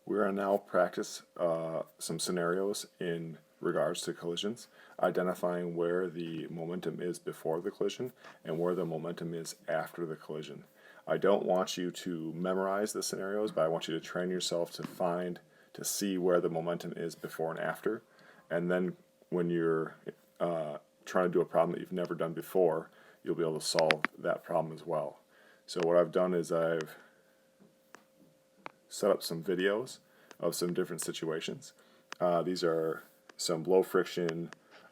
We're going to now practice some scenarios in regards to collisions, identifying where the momentum is before the collision and where the momentum is after the collision. I don't want you to memorize the scenarios, but I want you to train yourself to see where the momentum is before and after. And then when you're trying to do a problem that you've never done before, you'll be able to solve that problem as well. So what I've done is I've set up some videos of some different situations. These are some low friction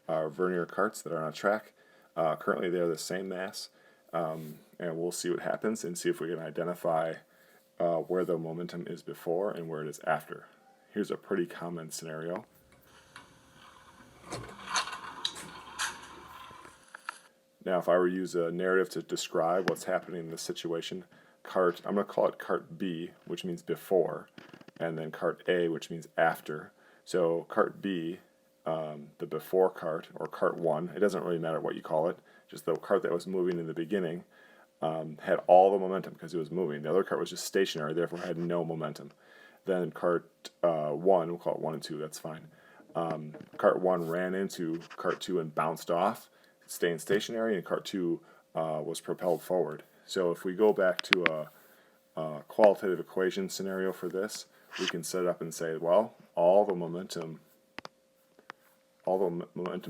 vernier carts that are on a track. Currently they're the same mass, and we'll see what happens and see if we can identify where the momentum is before and where it is after. Here's a pretty common scenario. Now if I were to use a narrative to describe what's happening in this situation, I'm going to call it cart B, which means before, and then cart A, which means after. So cart B, the before cart, or cart 1, it doesn't really matter what you call it, just the cart that was moving in the beginning had all the momentum because it was moving. The other cart was just stationary, therefore had no momentum. Then cart 1, we'll call it 1 and 2, that's fine. Cart 1 ran into cart 2 and bounced off, staying stationary, and cart 2 was propelled forward. So if we go back to a qualitative equation scenario for this, we can set it up and say, well, all the momentum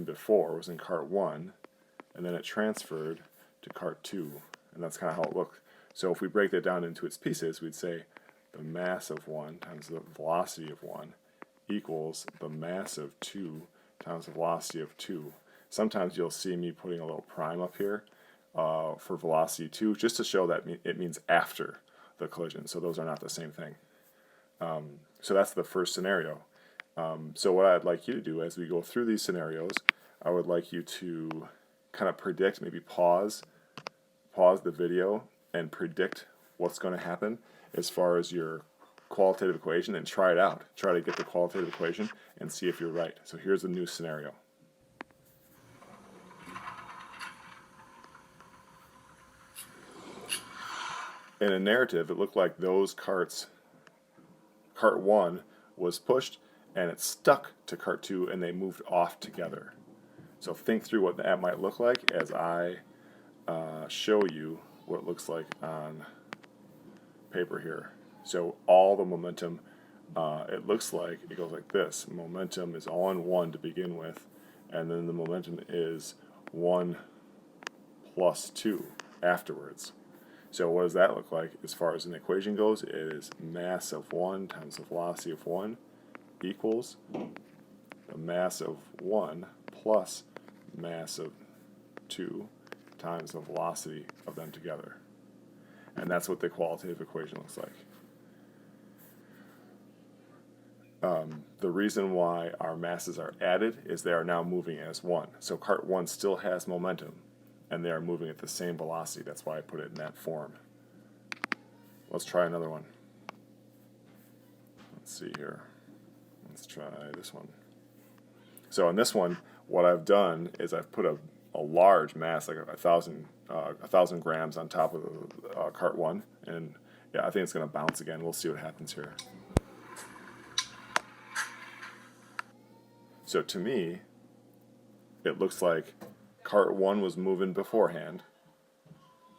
before was in cart 1, and then it transferred to cart 2, and that's kind of how it looked. So if we break that down into its pieces, we'd say the mass of 1 times the velocity of 1 equals the mass of 2 times the velocity of 2. Sometimes you'll see me putting a little prime up here for velocity 2, just to show that it means after the collision. So those are not the same thing. So that's the first scenario. So what I'd like you to do as we go through these scenarios, I would like you to kind of predict, maybe pause the video and predict what's going to happen as far as your qualitative equation, and try it out. Try to get the qualitative equation and see if you're right. So here's a new scenario. In a narrative, it looked like those cart 1 was pushed and it stuck to cart 2 and they moved off together. So think through what that might look like as I show you what it looks like on paper here. So all the momentum, it looks like it goes like this. Momentum is on 1 to begin with, and then the momentum is 1 plus 2 afterwards. So what does that look like as far as an equation goes? It is mass of 1 times the velocity of 1 equals the mass of 1 plus mass of 2 times the velocity of them together. And that's what the qualitative equation looks like. The reason why our masses are added is they are now moving as one. So cart 1 still has momentum, and they are moving at the same velocity. That's why I put it in that form. Let's try another one. Let's see here. Let's try this one. So in this one, what I've done is I've put a large mass, like 1,000 grams on top of cart 1, and yeah, I think it's going to bounce again. We'll see what happens here. So to me, it looks like cart 1 was moving beforehand,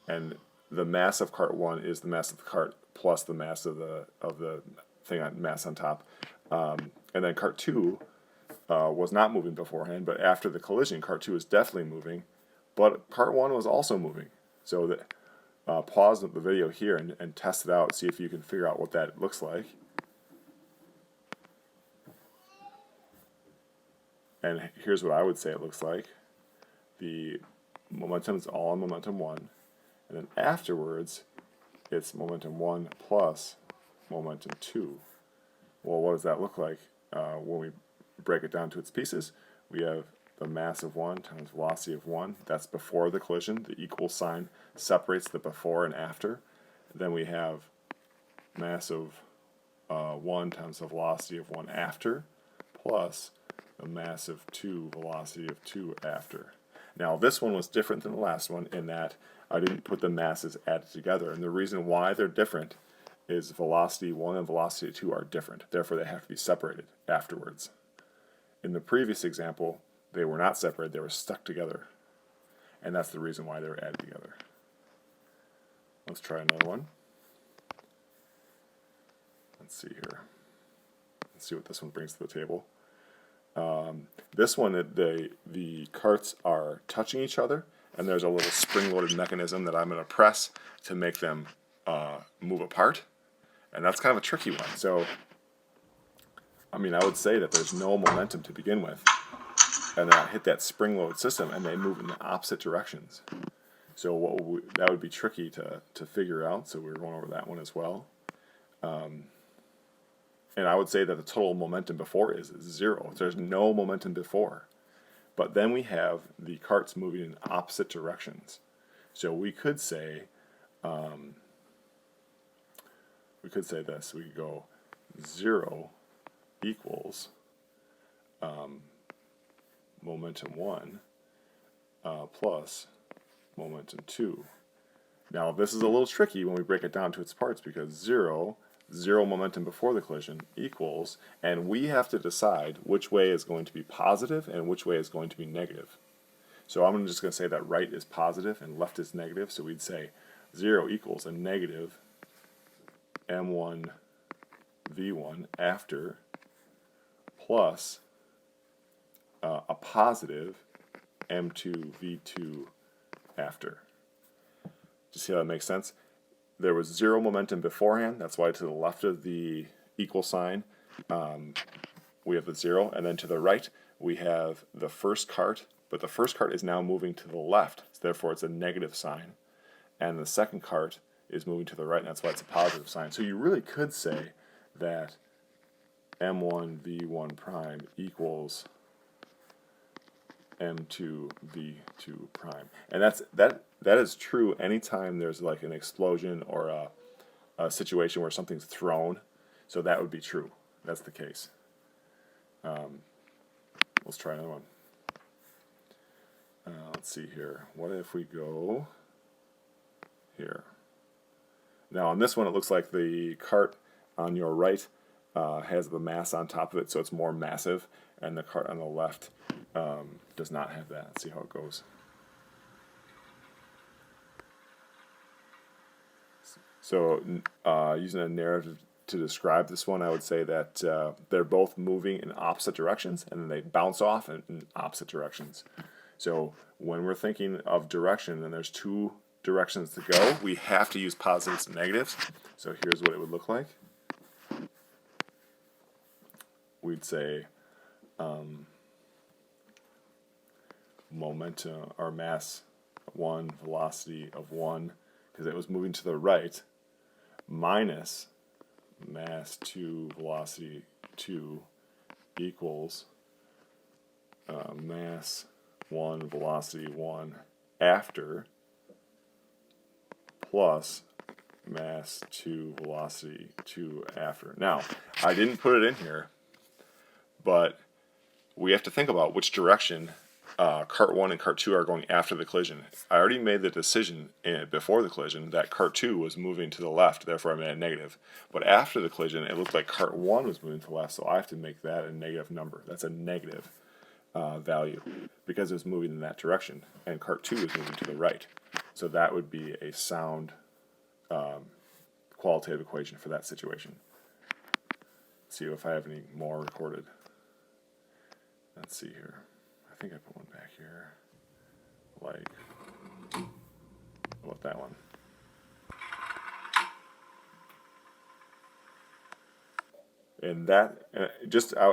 and the mass of cart 1 is the mass of the cart plus the mass of the thing on mass on top, and then cart 2 was not moving beforehand, but after the collision, cart 2 is definitely moving, but cart 1 was also moving. So pause the video here and test it out, see if you can figure out what that looks like. And here's what I would say it looks like. The momentum is all in momentum 1, and then afterwards, it's momentum 1 plus momentum 2. Well, what does that look like when we break it down to its pieces? We have the mass of 1 times velocity of 1. That's before the collision. The equal sign separates the before and after. Then we have mass of 1 times the velocity of 1 after, plus the mass of 2 velocity of 2 after. Now this one was different than the last one in that I didn't put the masses added together, and the reason why they're different is velocity 1 and velocity 2 are different. Therefore, they have to be separated afterwards. In the previous example, they were not separated, they were stuck together. And that's the reason why they were added together. Let's try another one. Let's see here. Let's see what this one brings to the table. This one, the carts are touching each other, and there's a little spring-loaded mechanism that I'm going to press to make them move apart. And that's kind of a tricky one. So, I mean, I would say that there's no momentum to begin with. And then I hit that spring-loaded system, and they move in the opposite directions. So that would be tricky to figure out, so we're going over that one as well. And I would say that the total momentum before is 0. There's no momentum before. But then we have the carts moving in opposite directions. So we could say this. We could go 0 equals momentum 1 plus momentum 2. Now this is a little tricky when we break it down to its parts, because 0 momentum before the collision equals, and we have to decide which way is going to be positive and which way is going to be negative. So I'm just going to say that right is positive and left is negative, so we'd say 0 equals a negative m1 v1 after plus a positive m2 v2 after. Do you see how that makes sense? There was 0 momentum beforehand, that's why to the left of the equal sign we have the 0, and then to the right we have the first cart, but the first cart is now moving to the left, so therefore it's a negative sign, and the second cart is moving to the right, and that's why it's a positive sign. So you really could say that m1 v1 prime equals m2 v2 prime, and that is true anytime there's like an explosion or a situation where something's thrown. So that would be true. That's the case. Let's try another one. Let's see here. What if we go here? Now on this one, it looks like the cart on your right has the mass on top of it, so it's more massive, and the cart on the left does not have that. Let's see how it goes. So using a narrative to describe this one, I would say that they're both moving in opposite directions, and then they bounce off in opposite directions. So when we're thinking of direction, and there's 2 directions to go, we have to use positives and negatives. So here's what it would look like. We'd say momentum or mass 1, velocity of 1, because it was moving to the right, minus mass 2, velocity 2 equals mass 1, velocity 1 after plus mass 2, velocity 2 after. Now, I didn't put it in here, but we have to think about which direction cart 1 and cart 2 are going after the collision. I already made the decision before the collision that cart 2 was moving to the left, therefore I made a negative. But after the collision, it looked like cart 1 was moving to the left, so I have to make that a negative number. That's a negative value because it was moving in that direction, and cart 2 is moving to the right. So that would be a sound qualitative equation for that situation. Let's see if I have any more recorded. Let's see here. I think I put one back here. Like, how about that one? And that,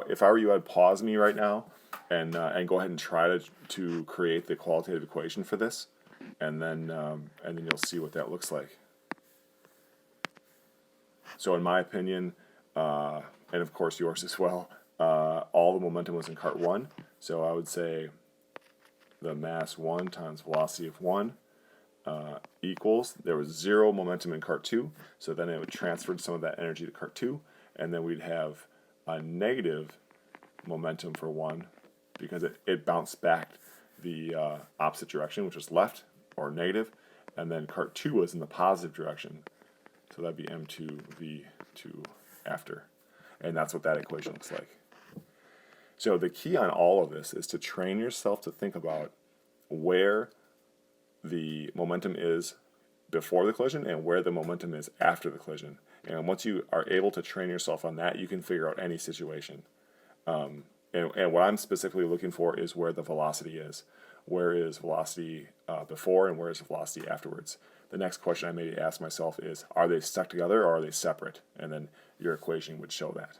if I were you, I'd pause me right now and go ahead and try to create the qualitative equation for this, and then you'll see what that looks like. So in my opinion, and of course yours as well, all the momentum was in cart 1. So I would say the mass 1 times velocity of 1 equals, there was 0 momentum in cart 2, so then it would transfer some of that energy to cart 2, and then we'd have a negative momentum for 1 because it bounced back the opposite direction, which was left or negative, and then cart 2 was in the positive direction. So that'd be m2 v2 after. And that's what that equation looks like. So the key on all of this is to train yourself to think about where the momentum is before the collision and where the momentum is after the collision. And once you are able to train yourself on that, you can figure out any situation. And what I'm specifically looking for is where the velocity is. Where is velocity before and where is velocity afterwards? The next question I may ask myself is, are they stuck together or are they separate? And then your equation would show that.